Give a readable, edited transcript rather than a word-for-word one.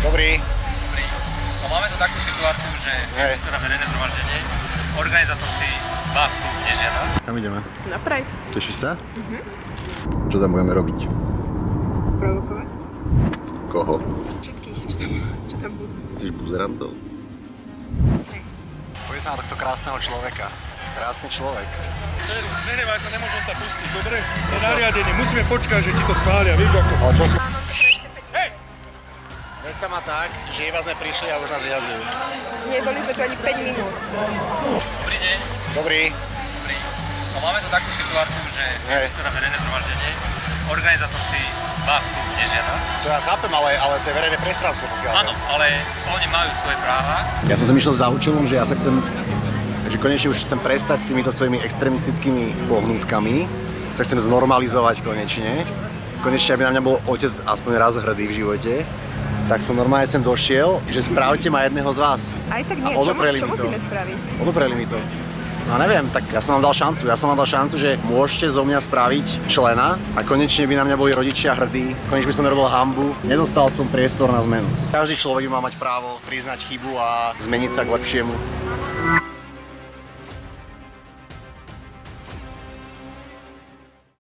Dobrý. Dobrý. No máme tu takú situáciu, že teda verejné zhromaždenie, organizátor si vás tu nežiada. Kam ideme? Na Pride. Tešíš sa? Čo tam budeme robiť? Provokovať? Koho? Všetkých, čo tam budú. Chceš buzerantov? Hej. Poď sa na tohto krásneho človeka. Krásny človek. Zmenevaj sa, nemôžem tam pustiť, dobre? Je nariadenie, musíme počkať, že ti to schvália, vieš ako? Ale čo Mám to ešte 5 Hej! Veď sa má tak, že iba sme prišli a už nás vyhazujú. Neboli sme tu ani 5 minút. Dobrý deň. Dobrý. Dobrý. No máme tu takú situáciu, že teda verejné zhromaždenie, organizátor si vás tu nežiada. To ja chápem, ale to je verejné priestranstvo, pokiaľ. Áno, ale oni majú svoje práva. Ja som išiel za účelom, že ja sa chcem, že konečne už chcem prestať s týmito svojimi extrémistickými pohnutkami. Tak chcem znormalizovať konečne. Konečne, aby na mňa bol otec aspoň raz hrdý v živote. Tak som normálne sem došiel, že spravte ma jedného z vás. Aj tak nie, A odopreli čo mi to. musíme spraviť? Odopreli mi to. No neviem, tak ja som vám dal šancu. Ja som vám dal šancu, že môžete zo mňa spraviť člena a konečne by na mňa boli rodičia hrdí. Konečne by som nerobil hanbu. Nedostal som priestor na zmenu. Každý človek by mal mať právo priznať chybu a zmeniť sa k lepšiemu.